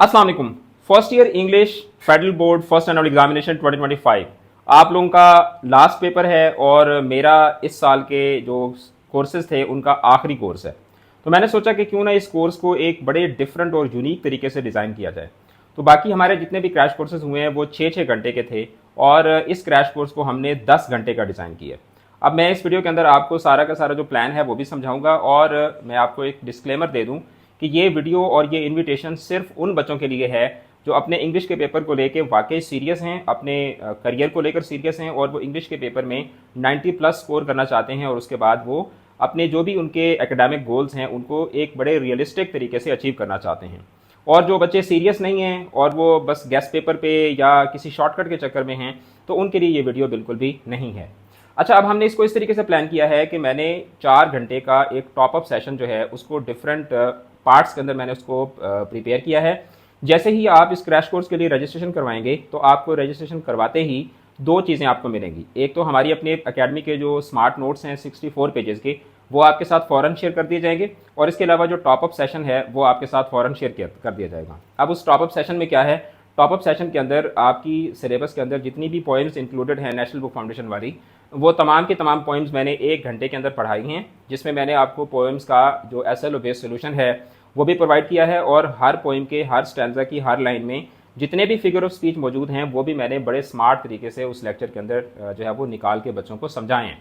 अस्सलाम वालेकुम। First year English federal board first annual examination 2025 आप लोगों का लास्ट पेपर है और मेरा इस साल के जो कोर्सेज थे उनका आखिरी कोर्स है। तो मैंने सोचा कि क्यों ना इस कोर्स को एक बड़े डिफरेंट और यूनिक तरीके से डिज़ाइन किया जाए। तो बाकी हमारे जितने भी क्रैश कोर्सेज हुए हैं वो 6-6 घंटे के थे और इस क्रैश कोर्स को हमने 10 घंटे का डिज़ाइन किया। अब मैं इस वीडियो के अंदर आपको सारा का सारा जो प्लान है वो भी समझाऊंगा और मैं आपको एक डिस्क्लेमर दे दूं कि ये वीडियो और ये इनविटेशन सिर्फ उन बच्चों के लिए है जो अपने इंग्लिश के पेपर को लेकर वाकई सीरियस हैं, अपने करियर को लेकर सीरियस हैं और वो इंग्लिश के पेपर में 90 प्लस स्कोर करना चाहते हैं और उसके बाद वो अपने जो भी उनके एकेडमिक गोल्स हैं उनको एक बड़े रियलिस्टिक तरीके से अचीव करना चाहते हैं। और जो बच्चे सीरियस नहीं हैं और वो बस गेस्ट पेपर पे या किसी शॉर्टकट के चक्कर में हैं तो उनके लिए ये वीडियो बिल्कुल भी नहीं है। अच्छा, अब हमने इसको इस तरीके से प्लान किया है कि मैंने 4 घंटे का एक टॉप अप सेशन जो है उसको डिफरेंट पार्ट्स के अंदर मैंने उसको प्रिपेयर किया है। जैसे ही आप इस क्रैश कोर्स के लिए रजिस्ट्रेशन करवाएंगे तो आपको रजिस्ट्रेशन करवाते ही दो चीज़ें आपको मिलेंगी। एक तो हमारी अपने अकेडमी के जो स्मार्ट नोट्स हैं 64 पेजेस के, वो आपके साथ फ़ौरन शेयर कर दिए जाएंगे और इसके अलावा जो टॉप अप सेशन है वो आपके साथ फ़ौरन शेयर कर दिया जाएगा। अब उस टॉप अप सेशन में क्या है, टॉप अप सेशन के अंदर आपकी सिलेबस के अंदर जितनी भी पॉइंट्स इंक्लूडेड हैं नेशनल बुक फाउंडेशन वाली, वो तमाम की तमाम पॉइंट्स मैंने 1 घंटे के अंदर पढ़ाई हैं, जिसमें मैंने आपको पोएम्स का जो SLO बेस्ड सोल्यूशन है वो भी प्रोवाइड किया है और हर पोइम के हर स्टैंजा की हर लाइन में जितने भी फिगर ऑफ स्पीच मौजूद हैं वो भी मैंने बड़े स्मार्ट तरीके से उस लेक्चर के अंदर जो है वो निकाल के बच्चों को समझाए हैं।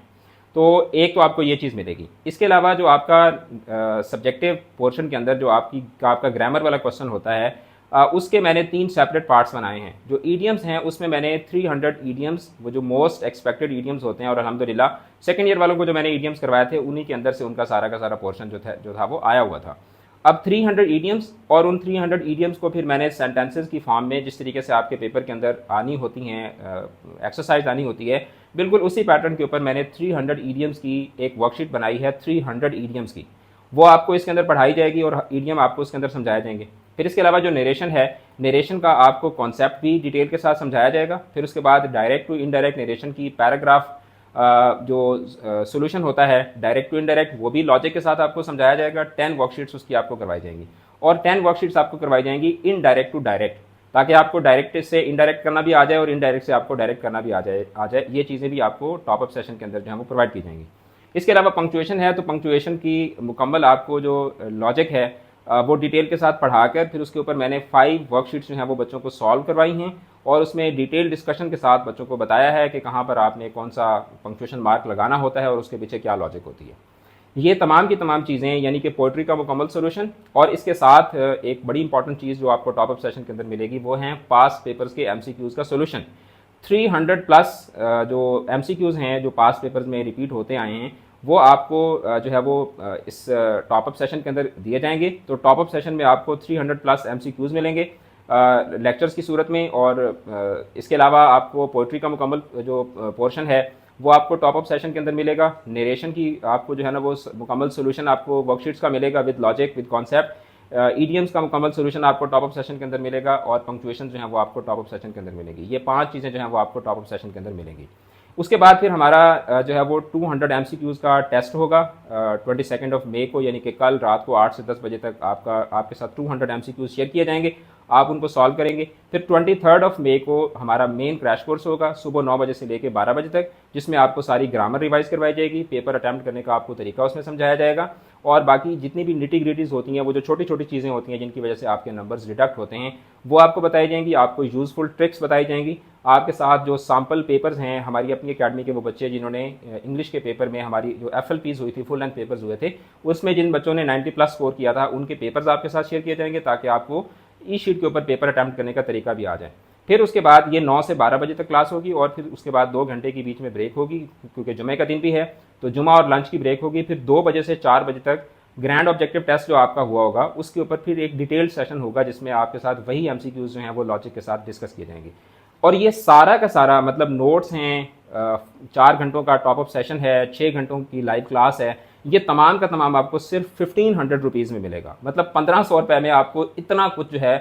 तो एक तो आपको ये चीज़ मिलेगी। इसके अलावा जो आपका सब्जेक्टिव पोर्शन के अंदर जो आपका ग्रामर वाला क्वेश्चन होता है, उसके मैंने 3 सेपरेट पार्ट्स बनाए हैं। जो ईडियम्स हैं उसमें मैंने 300 ईडियम्स, वो जो मोस्ट एक्सपेक्टेड ईडियम्स होते हैं और अल्हम्दुलिल्लाह सेकंड ईयर वालों को जो मैंने ईडियम्स करवाए थे उन्हीं के अंदर से उनका सारा का सारा पोर्शन जो था वो आया हुआ था। अब 300 ईडियम्स और उन 300 ईडियम्स को फिर मैंने सेंटेंसेस की फॉर्म में जिस तरीके से आपके पेपर के अंदर आनी होती हैं, एक्सरसाइज आनी होती है, बिल्कुल उसी पैटर्न के ऊपर मैंने 300 ईडियम्स की एक वर्कशीट बनाई है। 300 ईडियम्स की वो आपको इसके अंदर पढ़ाई जाएगी और ईडियम आपको इसके अंदर समझाए जाएंगे। फिर इसके अलावा जो नरेशन है, नरेशन का आपको कॉन्सेप्ट भी डिटेल के साथ समझाया जाएगा। फिर उसके बाद डायरेक्ट टू इनडायरेक्ट नरेशन की पैराग्राफ जो सोल्यूशन होता है डायरेक्ट टू इनडायरेक्ट, वो भी लॉजिक के साथ आपको समझाया जाएगा। 10 वर्कशीट्स उसकी आपको करवाई जाएंगी और 10 वर्कशीट्स आपको करवाई जाएंगी इनडायरेक्ट टू डायरेक्ट, ताकि आपको डायरेक्ट से इनडायरेक्ट करना भी आ जाए और इनडायरेक्ट से आपको डायरेक्ट करना भी आ जाए। ये चीज़ें भी आपको टॉप अप सेशन के अंदर जो है वो प्रोवाइड की जाएंगी। इसके अलावा पंक्चुएशन है, तो पंक्चुएशन की मुकम्मल आपको जो लॉजिक है वो डिटेल के साथ पढ़ाकर फिर उसके ऊपर मैंने 5 वर्कशीट्स जो हैं वो बच्चों को सॉल्व करवाई हैं और उसमें डिटेल डिस्कशन के साथ बच्चों को बताया है कि कहाँ पर आपने कौन सा पंक्चुएशन मार्क लगाना होता है और उसके पीछे क्या लॉजिक होती है। ये तमाम की तमाम चीज़ें यानी कि पोइट्री का मुकम्मल सोल्यूशन और इसके साथ एक बड़ी इंपॉर्टेंट चीज़ जो आपको टॉप अप सेशन के अंदर मिलेगी वो हैं पास पेपर्स के MCQs का सोल्यूशन। 300 प्लस जो MCQs हैं जो पास पेपर्स में रिपीट होते आए हैं वो आपको जो है वो इस टॉप अप सेशन के अंदर दिए जाएंगे। तो टॉप अप सेशन में आपको 300 प्लस MCQs मिलेंगे लेक्चर्स की सूरत में और इसके अलावा आपको पोइट्री का मुकम्मल जो पोर्शन है वो आपको टॉप अप सेशन के अंदर मिलेगा। नरेशन की आपको जो है ना वो मुकम्मल सोल्यूशन आपको वर्कशीट्स का मिलेगा with logic with concept. Idioms का मुकम्मल सोल्यूशन आपको टॉप अप सेशन के अंदर मिलेगा और पंक्चुएशन जो है वो आपको टॉप अप सेशन के अंदर मिलेगी। ये 5 चीज़ें जो हैं वो आपको टॉप अप सेशन के अंदर मिलेंगी। उसके बाद फिर हमारा जो है वो 200 MCQs का टेस्ट होगा 22 मई को, यानी कि कल रात को 8 से 10 बजे तक आपके साथ 200 MCQs शेयर किए जाएंगे, आप उनको सॉल्व करेंगे। फिर 23 मई को हमारा मेन क्रैश कोर्स होगा सुबह 9 बजे से लेकर 12 बजे तक, जिसमें आपको सारी ग्रामर रिवाइज करवाई जाएगी, पेपर अटैम्प्ट करने का आपको तरीका उसमें समझाया जाएगा और बाकी जितनी भी निटी ग्रिटीज़ होती हैं वो जो छोटी छोटी चीज़ें होती हैं जिनकी वजह से आपके नंबर्स डिडक्ट होते हैं वो आपको बताई जाएंगी। आपको यूज़फुल ट्रिक्स बताई जाएंगी। आपके साथ जो सैम्पल पेपर्स हैं हमारी अपनी अकेडमी के वो बच्चे जिन्होंने इंग्लिश के पेपर में हमारी जो FLPs हुई थी, फुल लेंथ पेपर्स हुए थे, उसमें जिन बच्चों ने 90 प्लस स्कोर किया था उनके पेपर्स आपके साथ शेयर किए जाएंगे ताकि आपको ई शीट के ऊपर पेपर अटैम्प्ट करने का तरीका भी आ जाए। फिर उसके बाद ये 9 से 12 बजे तक क्लास होगी और फिर उसके बाद 2 घंटे के बीच में ब्रेक होगी क्योंकि जुमे का दिन भी है, तो जुमा और लंच की ब्रेक होगी। फिर 2 बजे से 4 बजे तक ग्रैंड ऑब्जेक्टिव टेस्ट जो आपका हुआ होगा उसके ऊपर फिर एक डिटेल्ड सेशन होगा जिसमें आपके साथ वही MCQs जो हैं वो लॉजिक के साथ डिस्कस किए जाएंगे। और ये सारा का सारा मतलब नोट्स हैं, 4 घंटों का टॉप अप सेशन है, 6 घंटों की लाइव क्लास है, ये तमाम का तमाम आपको सिर्फ 1500 रुपीज़ में मिलेगा। मतलब 1500 रुपये में आपको इतना कुछ जो है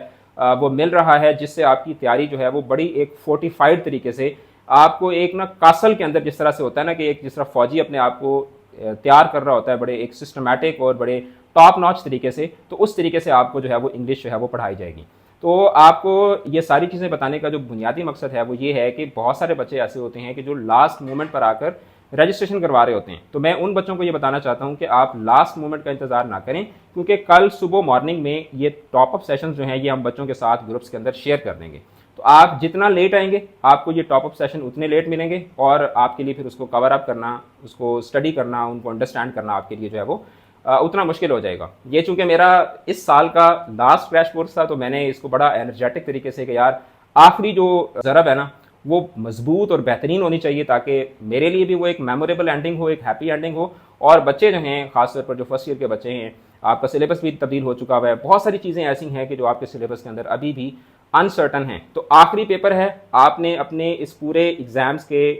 वो मिल रहा है, जिससे आपकी तैयारी जो है वो बड़ी एक फोर्टिफाइड तरीके से आपको एक ना कासल के अंदर जिस तरह से होता है ना कि एक जिस तरह फौजी अपने आप को तैयार कर रहा होता है बड़े एक सिस्टमैटिक और बड़े टॉप नॉच तरीके से, तो उस तरीके से आपको जो है वो इंग्लिश जो है वो पढ़ाई जाएगी। तो आपको ये सारी चीज़ें बताने का जो बुनियादी मकसद है वो ये है कि बहुत सारे बच्चे ऐसे होते हैं कि जो लास्ट मोमेंट पर आकर रजिस्ट्रेशन करवा रहे होते हैं। तो मैं उन बच्चों को ये बताना चाहता हूँ कि आप लास्ट मोमेंट का इंतजार ना करें, क्योंकि कल सुबह मॉर्निंग में ये टॉप अप सेशन जो हैं ये हम बच्चों के साथ ग्रुप्स के अंदर शेयर कर देंगे। तो आप जितना लेट आएंगे आपको ये टॉप अप सेशन उतने लेट मिलेंगे, और आपके लिए फिर उसको कवर अप करना, उसको स्टडी करना, उनको अंडरस्टैंड करना आपके लिए जो है वो उतना मुश्किल हो जाएगा। ये चूंकि मेरा इस साल का लास्ट क्रैश कोर्स था, तो मैंने इसको बड़ा एनर्जेटिक तरीके से कि यार आखिरी जो ज़रब है ना वो मजबूत और बेहतरीन होनी चाहिए, ताकि मेरे लिए भी वो एक मेमोरेबल एंडिंग हो, एक हैप्पी एंडिंग हो। और बच्चे जो हैं खासतौर पर जो फर्स्ट ईयर के बच्चे हैं, आपका सिलेबस भी तब्दील हो चुका हुआ है, बहुत सारी चीज़ें ऐसी हैं कि जो आपके सिलेबस के अंदर अभी भी अनसर्टन हैं। तो आखिरी पेपर है, आपने अपने इस पूरे एग्ज़ाम्स के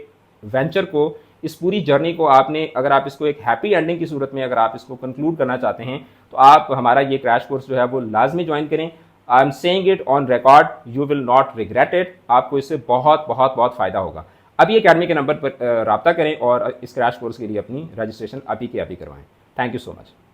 वेंचर को, इस पूरी जर्नी को आपने, अगर आप इसको एक हैप्पी एंडिंग की सूरत में अगर आप इसको कंक्लूड करना चाहते हैं, तो आप हमारा ये क्रैश कोर्स जो है वो लाजमी ज्वाइन करें। I am saying it on record, you will not regret it. आपको इससे बहुत बहुत बहुत फ़ायदा होगा। अभी अकेडमी के नंबर पर रब्ता करें और इस क्रैश कोर्स के लिए अपनी रजिस्ट्रेशन अभी के अभी करवाएं। Thank you so much.